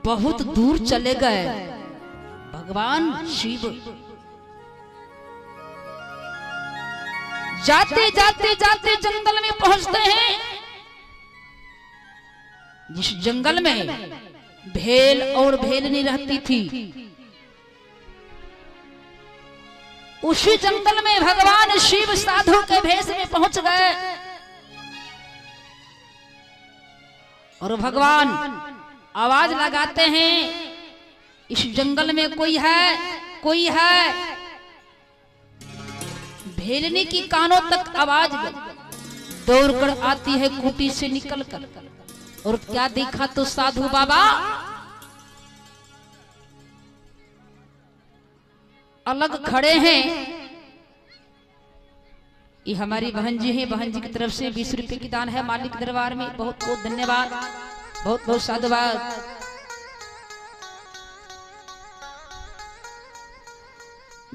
बहुत दूर चले गए भगवान शिव। जाते जाते जाते जंगल में पहुंचते हैं, जिस जंगल में भेल और भेलनी रहती थी, उसी जंगल में भगवान शिव साधु के भेष में पहुंच गए और भगवान आवाज लगाते हैं, इस जंगल में कोई है, कोई है। भेलनी की कानों तक आवाज दौड़कर आती है कुटी से निकलकर, और क्या देखा तो साधु बाबा अलग खड़े हैं। ये हमारी बहन जी हैं, बहन जी की तरफ से 20 रुपए की दान है मालिक दरबार में। बहुत बहुत धन्यवाद, बहुत बहुत साधुवाद।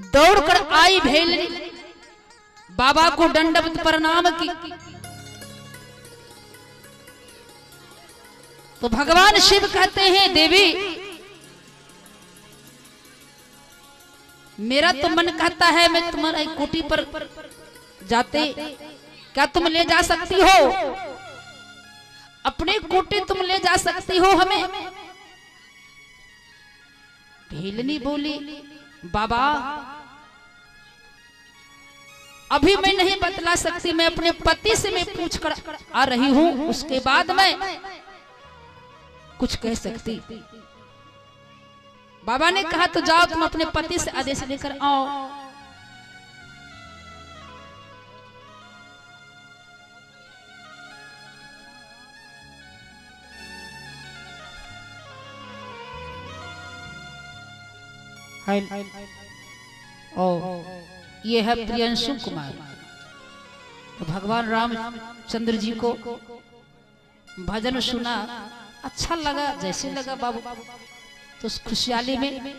दौड़कर आई भेलनी, बाबा को दंडवत प्रणाम की। तो भगवान शिव कहते हैं, देवी मेरा तो मन कहता है मैं तुम्हारी कोठी पर जाते, क्या तुम ले जा सकती हो? अपने कोठी तुम ले जा सकती हो हमें? भेलनी बोली, बाबा अभी मैं नहीं बतला सकती, मैं अपने पति से मैं पूछ कर आ रही हूं, उसके बाद मैं कुछ कह सकती। बाबा ने कहा तो जाओ तुम अपने पति से आदेश लेकर आओ। ये है प्रियंशु कुमार। तो भगवान रामचंद्र जी को भजन सुना, अच्छा लगा, जैसे लगा बाबू, तो उस खुशहाली में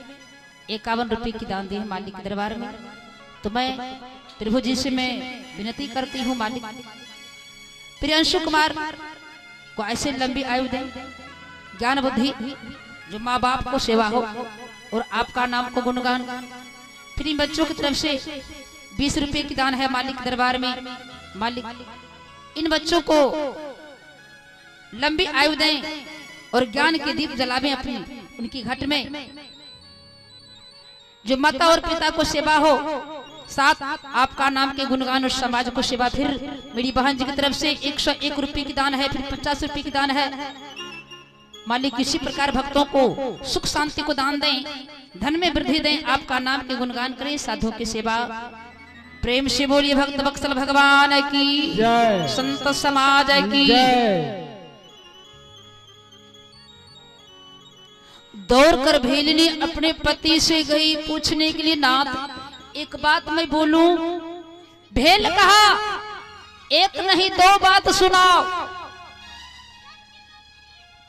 51 रुपए की दान दी है मालिक के दरबार में। तो मैं प्रभु जी से मैं विनती करती हूँ, मालिक प्रियंशु कुमार को ऐसे लंबी आयु दें, ज्ञान बुद्धि, जो माँ बाप को सेवा हो और आपका नाम को गुणगान। फिर इन बच्चों की तरफ से 20 रुपए की दान है मालिक दरबार में। मालिक इन बच्चों को लंबी आयु दें और ज्ञान के दीप जलावें अपनी उनकी घट में। जो माता और पिता को सेवा हो, साथ आपका नाम के गुणगान और समाज को सेवा। फिर मेरी बहन जी की तरफ से 101 रुपए की दान है, फिर 50 रुपए की दान है। मालिक इसी प्रकार भक्तों को सुख शांति को दान दें, धन में वृद्धि दें, आपका नाम के गुणगान करें, साधुओं की सेवा। प्रेम से बोलिए भक्त वत्सल भगवान की जय, संत समाज की जय। दौड़कर भेलनी अपने पति से गई पूछने के लिए, नाथ एक बात मैं बोलूं? भेल कहा, एक नहीं 2 बात सुनाओ।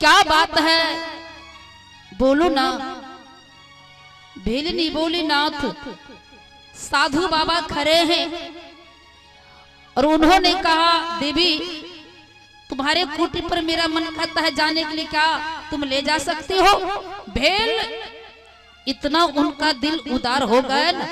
क्या बात है, बोलो ना। भेलनी बोली, नाथ साधु बाबा खड़े हैं और उन्होंने कहा, देवी तुम्हारे कुटी पर मेरा मन करता है जाने के लिए, क्या तुम ले जा सकती हो? भेल इतना उनका दिल उदार हो गया ना,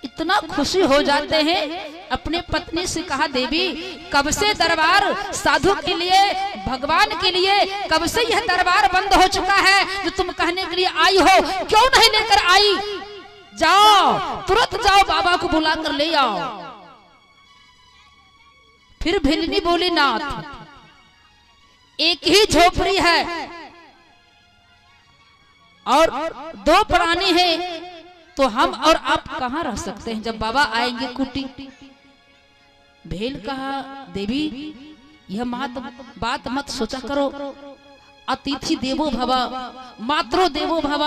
इतना खुशी हो जाते हैं। अपने पत्नी से कहा, देवी कब से दरबार साधु के लिए, भगवान के लिए कब से यह दरबार बंद हो चुका है, जो तुम कहने के लिए आई हो, क्यों नहीं लेकर आई? जाओ तुरंत जाओ, बाबा को बुला कर ले आओ। फिर भेलनी बोली, नाथ एक ही झोपड़ी है और 2 प्राणी हैं, तो हम और आप कहां रह सकते हैं जब बाबा आएंगे कुटी? भेल कहा, देवी यह बात मत सोचा करो। अतिथि देवो भव, मातरो देवो भव,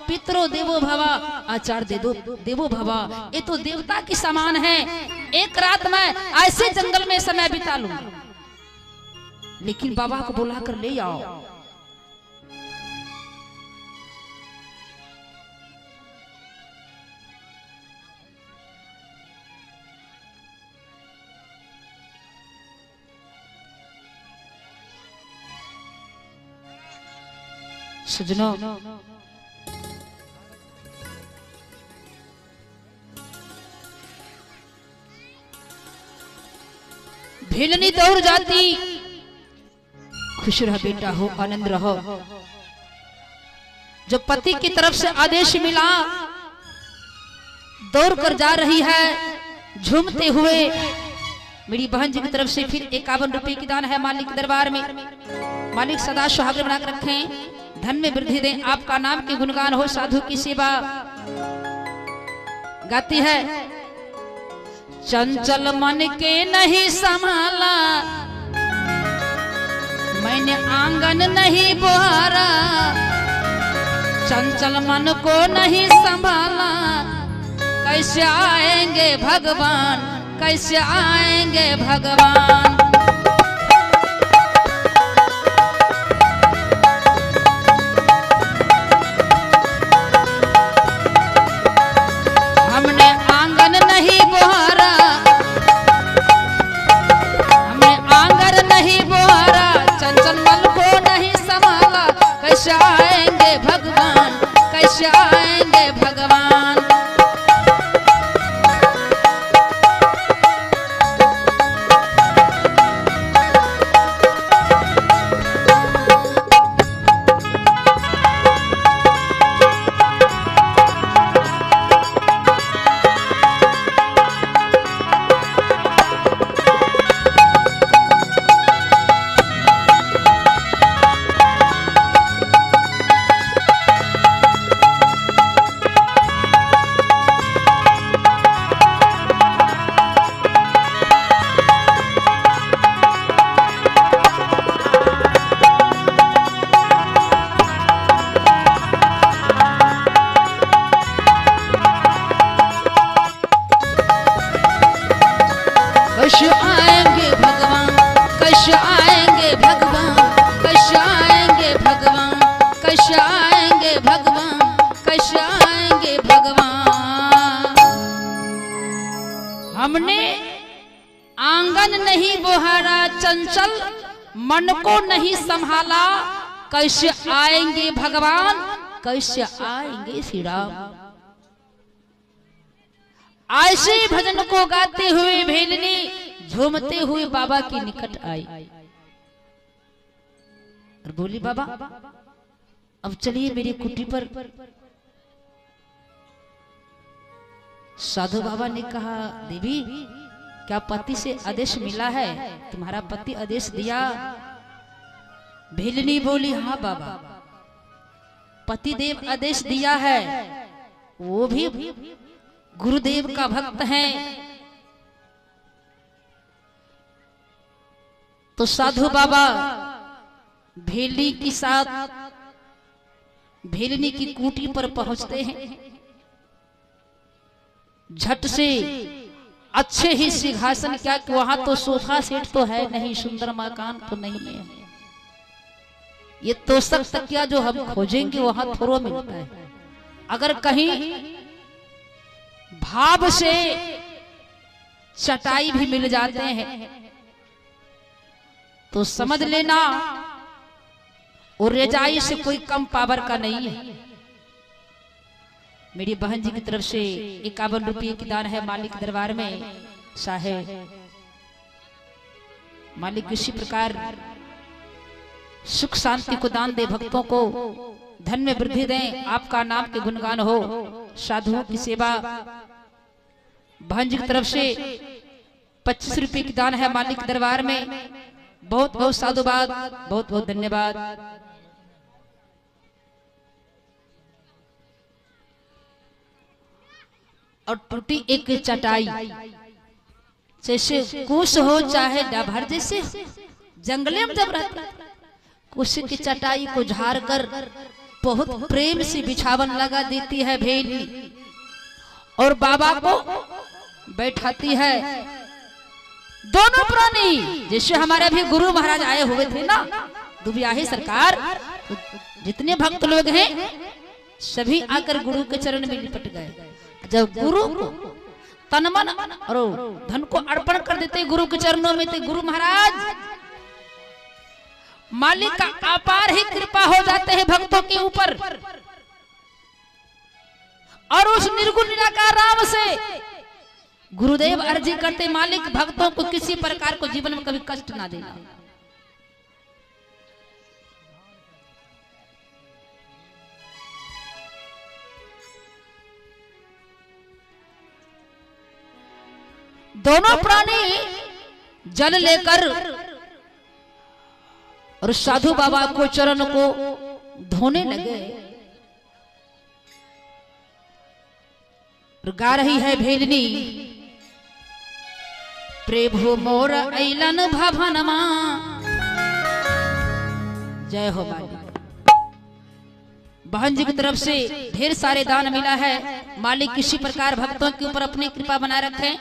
पितरो देवो भव, आचार्य देवो भव। ये तो देवता की समान है। एक रात मैं ऐसे जंगल में समय बिता लूंगा, लेकिन बाबा को बुलाकर ले आओ। सजनों, भेलनी दौड़ जाती, खुश रह बेटा हो, आनंद रहो। जब पति की तरफ से आदेश मिला, दौड़ कर जा रही है झूमते हुए। मेरी बहन जी की तरफ से फिर 51 रुपए की दान है मालिक दरबार में। मालिक सदा सुहाग बनाकर रखें, धन में वृद्धि दें, आपका नाम के गुणगान हो, साधु की सेवा। गाती है, चंचल मन के नहीं संभाला, मैंने आंगन नहीं बुहारा, चंचल मन को नहीं संभाला, कैसे आएंगे भगवान, कैसे आएंगे भगवान। हमने आंगन नहीं बुहारा, हमने आंगन नहीं बुहारा, चंचल मन को नहीं संभाला, कैसे आएंगे भगवान, कैसे आएंगे भगवान। कैसे आएंगे भगवान, कैसे आएंगे भगवान, कैसे आएंगे भगवान, कैसे आएंगे भगवान, कैसे आएंगे भगवान। हमने आंगन नहीं बुहारा, चंचल मन को नहीं संभाला, कैसे आएंगे भगवान, कैसे आएंगे श्री राम। ऐसे भजन को गाते हुए भेलनी झूमते हुए बाबा के निकट आई और बोली, बाबा अब चलिए मेरी कुटी पर। साधु बाबा ने कहा, देवी क्या पति से आदेश मिला है, तुम्हारा पति आदेश दिया? भेलनी बोली, हाँ बाबा, पति देव आदेश दिया है, वो भी गुरुदेव का भक्त है। तो साधु बाबा भेलनी के साथ भेलनी की कुटी पर पहुंचते हैं। झट से अच्छे ही सिंहासन, क्या कि वहां तो सोफा सेट तो है नहीं, सुंदर मकान तो नहीं है, ये तो सब क्या जो हम खोजेंगे वहां थोड़ा मिलता है। अगर कहीं भाव से चटाई भी मिल जाते हैं तो समझ लेना और रजाई से कोई कम पावर का नहीं है। मेरी बहन जी की तरफ से 51 रुपये की दान है मालिक दरबार में। साहेब मालिक इसी प्रकार सुख शांति को दान दे, भक्तों को धन में वृद्धि दें, आपका नाम के गुणगान हो, साधुओं की सेवा। बहन जी की तरफ से 25 रुपये की दान है मालिक दरबार में। बहुत बहुत साधुवाद, बहुत बहुत धन्यवाद। और टूटी एक चटाई, जैसे कुश हो चाहे डभर, जैसे जंगले में जब रहता कुश की चटाई को झाड़ कर बहुत प्रेम से बिछावन लगा देती है भेलनी और बाबा को बैठाती है। दोनों प्राणी, जैसे हमारे अभी गुरु महाराज आए हुए थे ना दुबियाही सरकार, तो जितने भक्त लोग हैं सभी आकर गुरु के चरण में लिपट गए। जब गुरु तन मन और धन को अर्पण कर देते गुरु के चरणों में, तो गुरु महाराज मालिक का अपार ही कृपा हो जाते हैं भक्तों के ऊपर। और उस निर्गुण निराकार राम से गुरुदेव अर्जी करते, मालिक भक्तों को किसी प्रकार को जीवन में कभी कष्ट ना देना। दोनों प्राणी जल लेकर और साधु बाबा को चरण को धोने लगे। गा रही है भेलनी, प्रभु मोर ऐलन भवनमा। जय हो बाबा। बहन जी की तरफ से ढेर सारे दान मिला है। मालिक किसी प्रकार भक्तों के ऊपर अपनी कृपा बनाए रखें,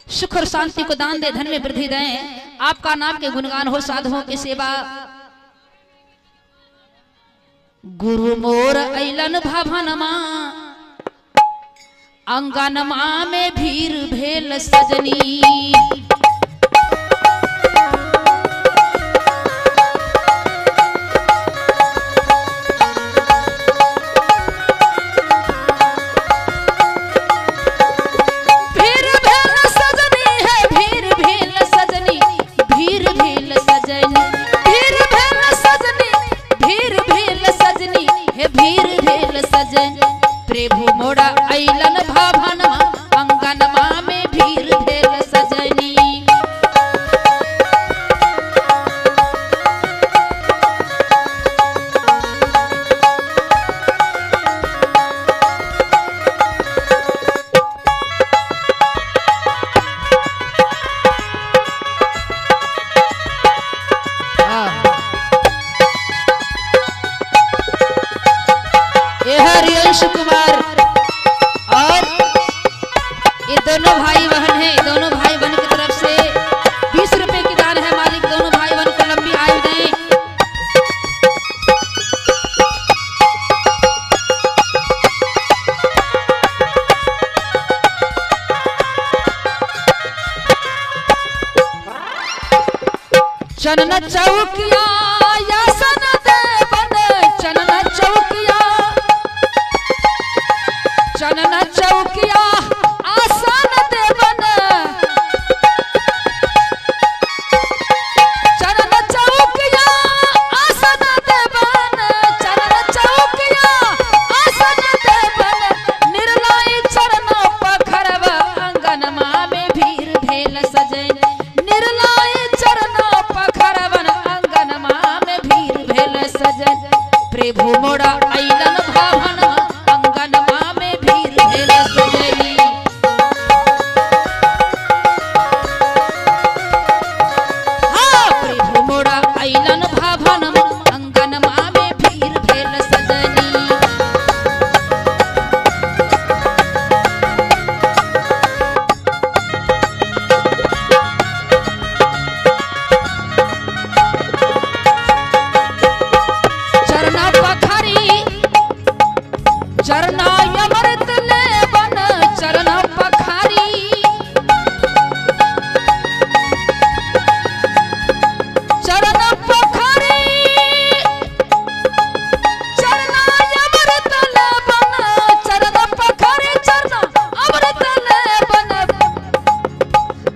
सुख और शांति को दान दे, धन में वृद्धि दें। आपका नाम के गुणगान हो, साधुओं की सेवा। गुरु मोर ऐलन भवनमा, अंगनमा में भीर भेल सजनी। प्रभु मोरा ऐलन भवनमा, अंगनमा में भीर भेल सजनी। हरिवंश कुमार और ये दोनों भाई बहन हैं। दोनों भाई बहन की तरफ से 20 रुपए की दान है। मालिक दोनों भाई बहन को लंबी आयु दें। चनन चौकिया यासन देवन, चनन चौकिया, चनन चौकिया आसन देवन, चनन चौकिया आसन देवन, चनन चौकिया आसन देवन। निर्लाई चरण पखरव, अंगनमा में भीर भेल सजन। निर्लाई चरण पखरवन, अंगनमा में भीर भेल सजन। प्रभु मोरा ऐलन भवनमा, अंगनमा में भीर भेल सजनी। हाँ, प्रभु मोरा ऐलन भवनमा, अंगनमा में भीर भेल सजनी। चरना पखारी, चरना अमृत लेवन, चरना पखारी, चरना पखारी, चरना अमृत लेवन, चरना पखारी, चरना अमृत लेवन।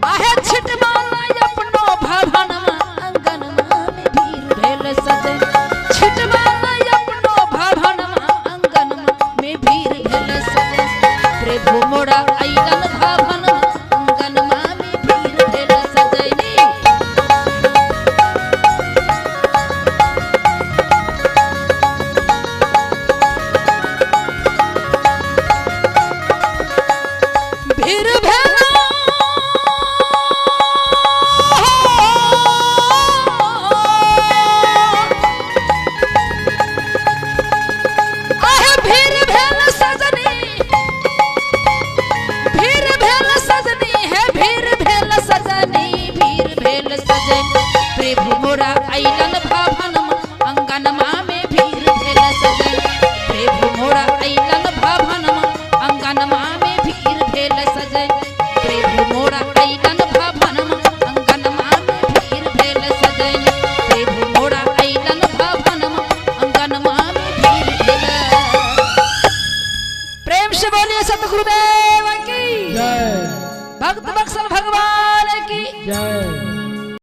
आहे छिटवाना अपनो भवनमा, अंगनमा में भीर भेल सजन। छिटवाना अपनो भवनमा, अंगनमा में भीर भेल सजन। प्रभु मोरा ऐलन भवनमा, अंगनमा में भीर भेल सजनी। भीर भेला आहे भीर भेल सजनी, भीर भेल सजनी है, भीर भेल सजनी, भीर भेल सजनी। प्रभु मोरा ऐलन भवनमा, अंगनमा में भीर भेल सजनी। प्रभु मोरा ऐलन भवनमा, अंगनमा में भीर भेल सजनी। प्रभु मोरा ऐलन भवनमा, अंगनमा में भीर भेल सजनी। प्रभु मोरा बोलिए सतगुरुदेव की जय। भक्त बक्सर भगवान की जय।